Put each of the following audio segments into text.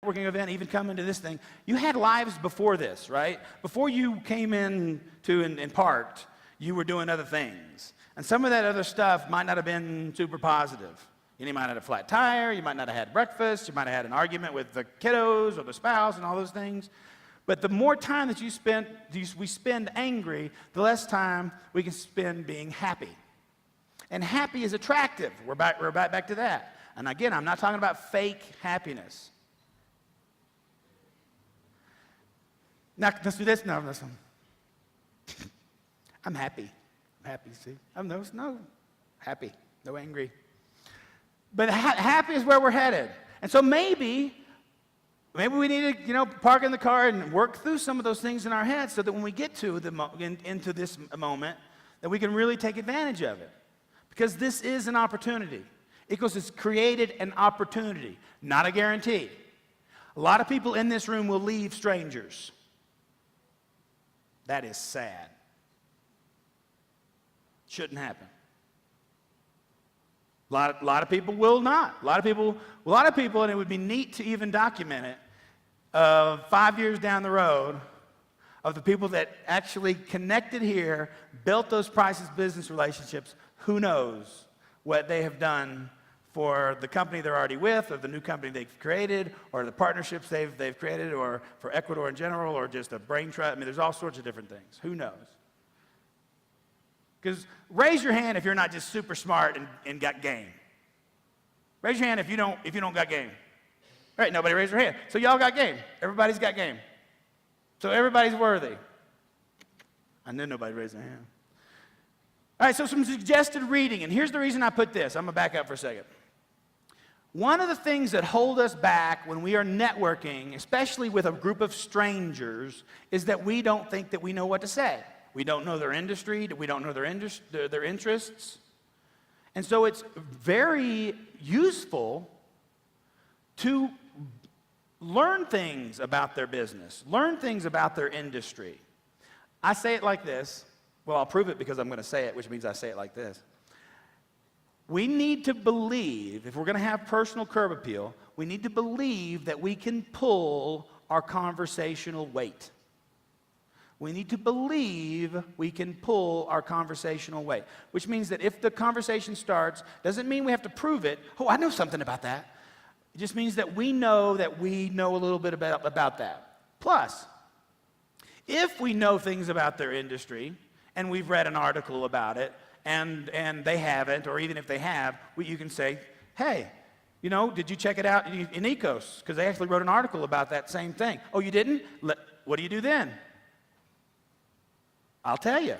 networking event, even coming to this thing, you had lives before this, right? Before you came in to and parked, you were doing other things. And some of that other stuff might not have been super positive. You might have had a flat tire, you might not have had breakfast, you might have had an argument with the kiddos or the spouse and all those things. But the more time that we spend angry, the less time we can spend being happy. And happy is attractive. We're back to that. And again, I'm not talking about fake happiness. Now, let's do this. No, listen. I'm happy. I'm happy, see? I'm no happy, no angry. But happy is where we're headed. And so maybe we need to, park in the car and work through some of those things in our heads so that when we get to into this moment, that we can really take advantage of it. Because this is an opportunity. Ekos has created an opportunity, not a guarantee. A lot of people in this room will leave strangers. That is sad. Shouldn't happen. A lot of people will not. A lot of people, and it would be neat to even document it, 5 years down the road, of the people that actually connected here, built those priceless business relationships. Who knows what they have done for the company they're already with, or the new company they've created, or the partnerships they've created, or for Ecuador in general, or just a brain trust. I mean, there's all sorts of different things. Who knows? Because raise your hand if you're not just super smart and got game. Raise your hand if you don't got game. All right, nobody raised their hand. So y'all got game. Everybody's got game. So everybody's worthy. I knew nobody raised their hand. All right, so some suggested reading, and here's the reason I put this. I'm going to back up for a second. One of the things that hold us back when we are networking, especially with a group of strangers, is that we don't think that we know what to say. We don't know their industry. We don't know their interests. And so it's very useful to learn things about their business, learn things about their industry. I say it like this. Well, I'll prove it because I'm going to say it, which means I say it like this. We need to believe, if we're going to have personal curb appeal, we need to believe that we can pull our conversational weight. We need to believe we can pull our conversational weight, which means that if the conversation starts, doesn't mean we have to prove it. Oh, I know something about that. It just means that we know a little bit about that. Plus, if we know things about their industry, and we've read an article about it, and they haven't, or even if they have, you can say, hey, did you check it out in Ekos? Because they actually wrote an article about that same thing. Oh, you didn't? What do you do then? I'll tell you.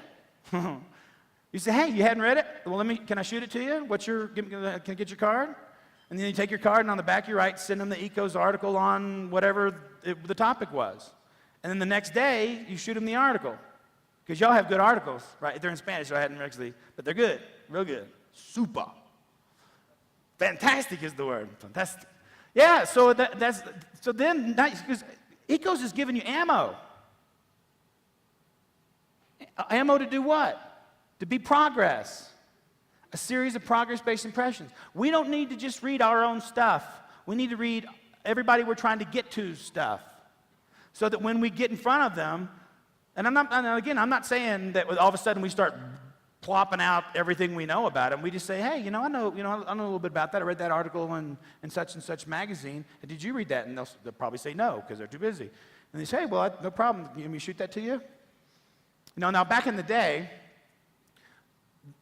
You say, hey, you hadn't read it? Well, can I shoot it to you? Can I get your card? And then you take your card, and on the back you write, send them the Ekos article on whatever the topic was. And then the next day, you shoot them the article. Because y'all have good articles, right? They're in Spanish, so I hadn't actually, but they're good, real good. Super. Fantastic is the word, fantastic. Yeah, so then, because Ekos is giving you ammo. Ammo to do what? To be progress. A series of progress-based impressions. We don't need to just read our own stuff. We need to read everybody we're trying to get to stuff. So that when we get in front of them, and I'm not saying that all of a sudden we start plopping out everything we know about them. We just say, hey, I know a little bit about that. I read that article in such and such magazine. And did you read that? And they'll probably say no because they're too busy. And they say, well, no problem. Can you shoot that to you? Now back in the day,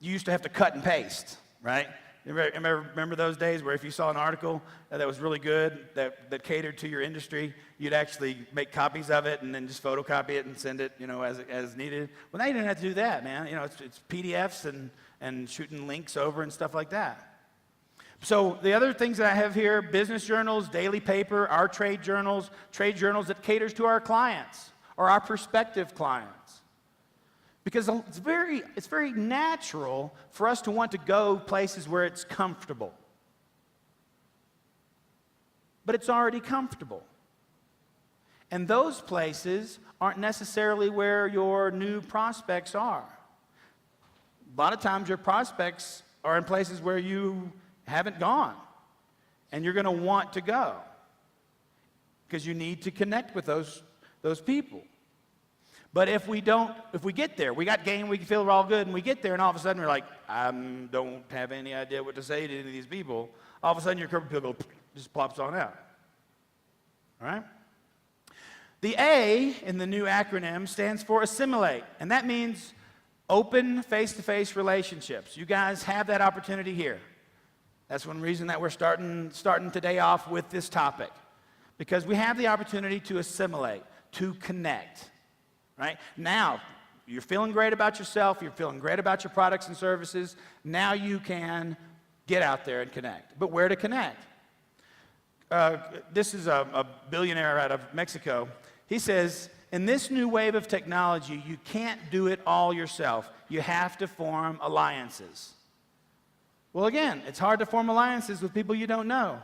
you used to have to cut and paste, right? Remember those days where if you saw an article that was really good, that catered to your industry, you'd actually make copies of it and then just photocopy it and send it, as needed. Well, now you don't have to do that, man. It's PDFs and shooting links over and stuff like that. So the other things that I have here, business journals, daily paper, our trade journals that caters to our clients or our prospective clients. Because it's very natural for us to want to go places where it's comfortable. But it's already comfortable. And those places aren't necessarily where your new prospects are. A lot of times your prospects are in places where you haven't gone, and you're going to want to go. because you need to connect with those people. But if we get there, we got game, we feel we're all good, and we get there, and all of a sudden we're like, I don't have any idea what to say to any of these people. All of a sudden your curb appeal just plops on out. All right? The A in the new acronym stands for assimilate, and that means open face-to-face relationships. You guys have that opportunity here. That's one reason that we're starting today off with this topic, because we have the opportunity to assimilate, to connect. Right? Now, you're feeling great about yourself, you're feeling great about your products and services, now you can get out there and connect. But where to connect? This is a billionaire out of Mexico. He says, in this new wave of technology, you can't do it all yourself. You have to form alliances. Well, again, it's hard to form alliances with people you don't know.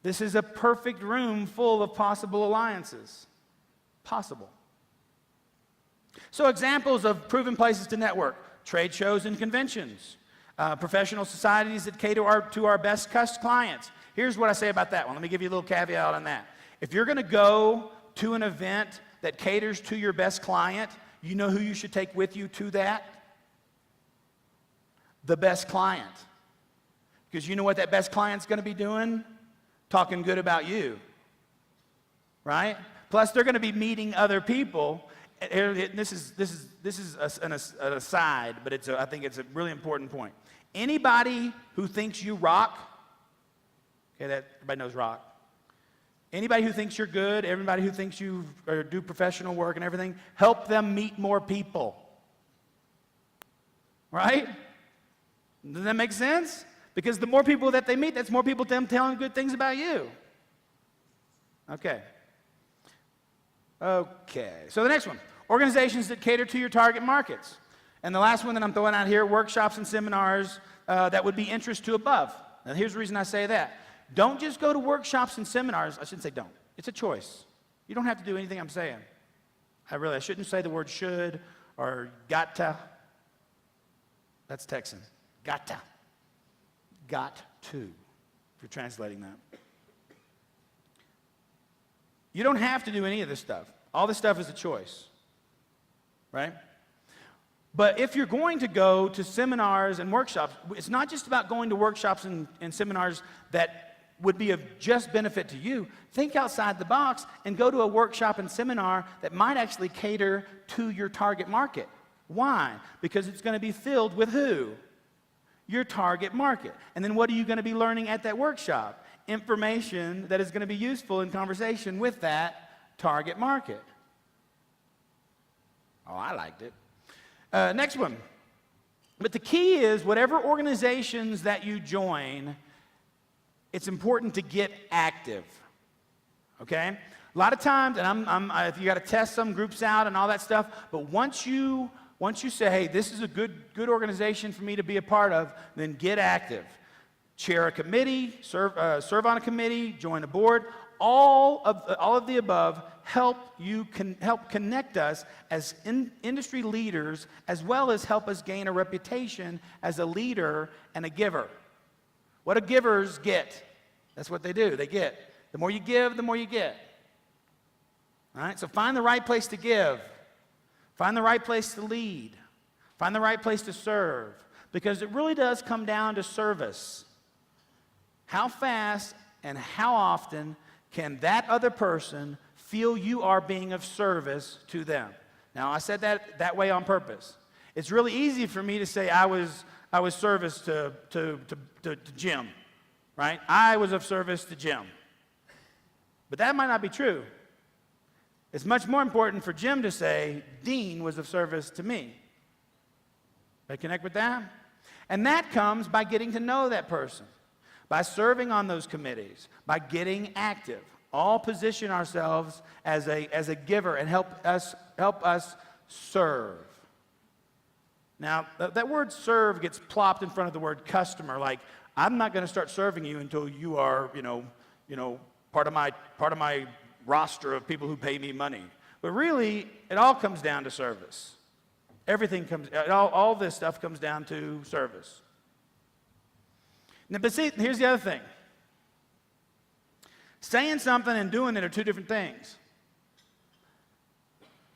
This is a perfect room full of possible alliances. Possible. So examples of proven places to network: trade shows and conventions, professional societies that cater to our best clients. Here's what I say about that one. Let me give you a little caveat on that. If you're going to go to an event that caters to your best client, you know who you should take with you to that? The best client. Because you know what that best client's going to be doing? Talking good about you. Right? Plus, they're going to be meeting other people. This is an aside, but I think it's a really important point. Anybody who thinks you rock, okay, that everybody knows rock. Anybody who thinks you're good, everybody who thinks you do professional work and everything, help them meet more people. Right? Does that make sense? Because the more people that they meet, that's more people them telling good things about you. Okay. So the next one, organizations that cater to your target markets. And the last one that I'm throwing out here, workshops and seminars that would be interest to above. Now here's the reason I say that. Don't just go to workshops and seminars. I shouldn't say don't. It's a choice. You don't have to do anything I'm saying. I shouldn't say the word should or gotta. That's Texan. Gotta. Got to, if you're translating that. You don't have to do any of this stuff. All this stuff is a choice, right? But if you're going to go to seminars and workshops, it's not just about going to workshops and seminars that would be of just benefit to you. Think outside the box and go to a workshop and seminar that might actually cater to your target market. Why? Because it's going to be filled with who? Your target market. And then what are you going to be learning at that workshop? Information that is going to be useful in conversation with that target market. Oh, I liked it. Next one. But the key is, whatever organizations that you join, it's important to get active. Okay? A lot of times, and if you got to test some groups out and all that stuff, but once you say, hey, this is a good organization for me to be a part of, then get active. Chair a committee, serve on a committee, join a board. All of the above help connect us as industry leaders, as well as help us gain a reputation as a leader and a giver. What do givers get? That's what they do. They get. The more you give, the more you get. All right? So find the right place to give. Find the right place to lead. Find the right place to serve. Because it really does come down to service. How fast and how often can that other person feel you are being of service to them? Now, I said that way on purpose. It's really easy for me to say I was service to Jim, right? I was of service to Jim. But that might not be true. It's much more important for Jim to say, Dean was of service to me. Did I connect with that? And that comes by getting to know that person, by serving on those committees, by getting active. All position ourselves as a giver and help us serve. Now, that word serve gets plopped in front of the word customer, like, I'm not going to start serving you until you are, part of my roster of people who pay me money. But really, it all comes down to service. All this stuff comes down to service. Now, but see, here's the other thing. Saying something and doing it are two different things.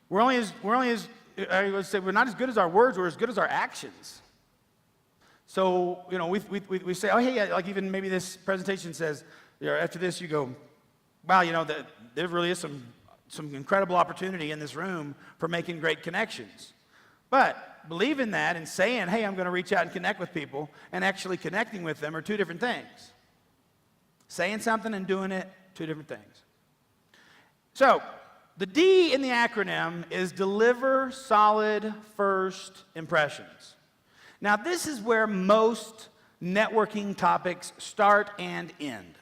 We're not as good as our words, we're as good as our actions. So, we say, oh, hey, like even maybe this presentation says, after this you go, wow, there really is some incredible opportunity in this room for making great connections. But believing that and saying, hey, I'm going to reach out and connect with people, and actually connecting with them are two different things. Saying something and doing it, two different things. So, the D in the acronym is deliver solid first impressions. Now, this is where most networking topics start and end.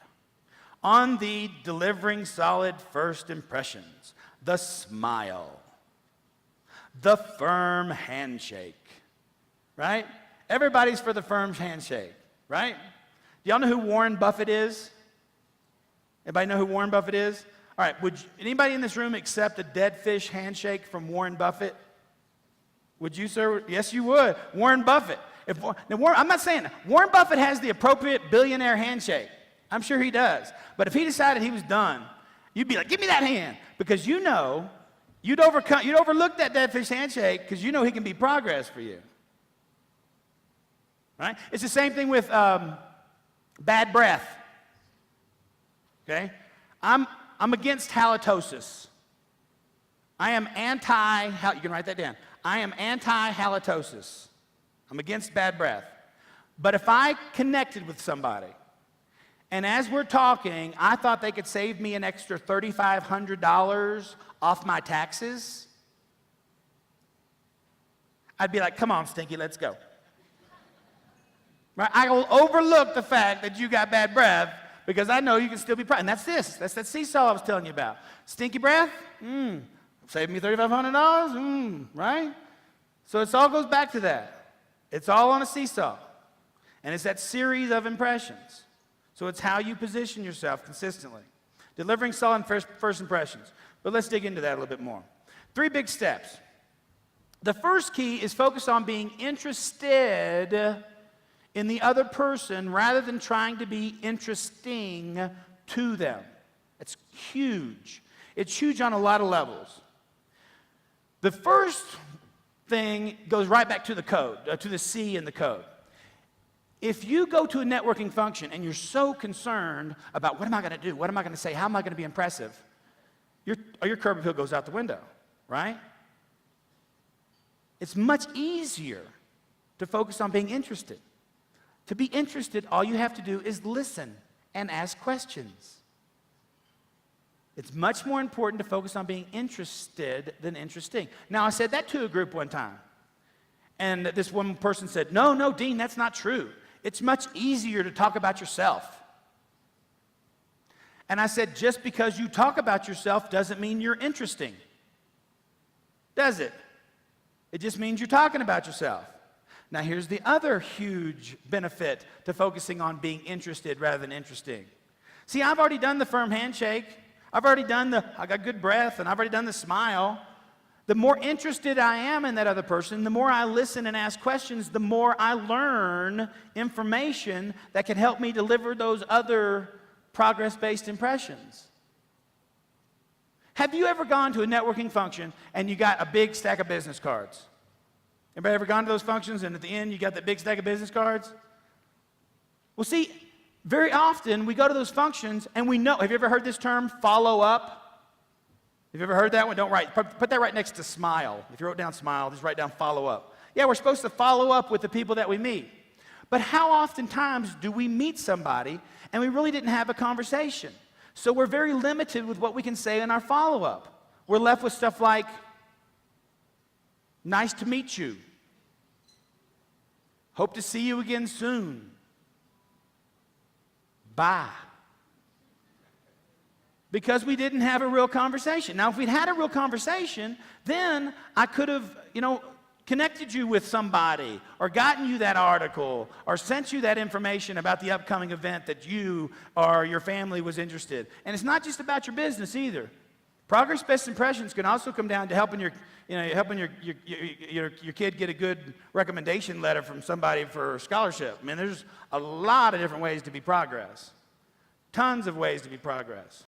On the delivering solid first impressions, the smile, the firm handshake, right? Everybody's for the firm handshake, right? Do y'all know who Warren Buffett is? Anybody know who Warren Buffett is? All right, would anybody in this room accept a dead fish handshake from Warren Buffett? Would you, sir? Yes, you would. Warren Buffett. I'm not saying Warren Buffett has the appropriate billionaire handshake. I'm sure he does. But if he decided he was done, you'd be like, give me that hand. Because you'd overlook that dead fish handshake because you know he can be progress for you. Right? It's the same thing with bad breath. Okay? I'm against halitosis. I am you can write that down. I am anti-halitosis. I'm against bad breath. But if I connected with somebody, and as we're talking, I thought they could save me an extra $3,500 off my taxes, I'd be like, come on, Stinky, let's go. Right? I will overlook the fact that you got bad breath because I know you can still be proud. And that's that seesaw I was telling you about. Stinky breath? Save me $3,500? Right? So it all goes back to that. It's all on a seesaw. And it's that series of impressions. So it's how you position yourself consistently. Delivering solid first impressions. But let's dig into that a little bit more. 3 big steps. The first key is focus on being interested in the other person rather than trying to be interesting to them. It's huge. It's huge on a lot of levels. The first thing goes right back to the code, to the C in the code. If you go to a networking function and you're so concerned about what am I going to do, what am I going to say, how am I going to be impressive, your curb appeal goes out the window, right? It's much easier to focus on being interested. To be interested, all you have to do is listen and ask questions. It's much more important to focus on being interested than interesting. Now, I said that to a group one time. And this one person said, no, Dean, that's not true. It's much easier to talk about yourself. And I said, just because you talk about yourself doesn't mean you're interesting. Does it? It just means you're talking about yourself. Now, here's the other huge benefit to focusing on being interested rather than interesting. See, I've already done the firm handshake. I've already done I got good breath, and I've already done the smile. The more interested I am in that other person, the more I listen and ask questions, the more I learn information that can help me deliver those other progress-based impressions. Have you ever gone to a networking function and you got a big stack of business cards? Anybody ever gone to those functions and at the end you got that big stack of business cards? Well, see, very often we go to those functions and we know, have you ever heard this term, follow up? Have you ever heard that one? Don't write, put that right next to smile. If you wrote down smile, just write down follow up. Yeah, we're supposed to follow up with the people that we meet. But how oftentimes do we meet somebody and we really didn't have a conversation? So we're very limited with what we can say in our follow-up. We're left with stuff like, nice to meet you. Hope to see you again soon. Bye. Because we didn't have a real conversation. Now, if we'd had a real conversation, then I could have, connected you with somebody or gotten you that article or sent you that information about the upcoming event that you or your family was interested. And it's not just about your business either. Progress-based impressions can also come down to helping your kid get a good recommendation letter from somebody for a scholarship. I mean, there's a lot of different ways to be progress. Tons of ways to be progress.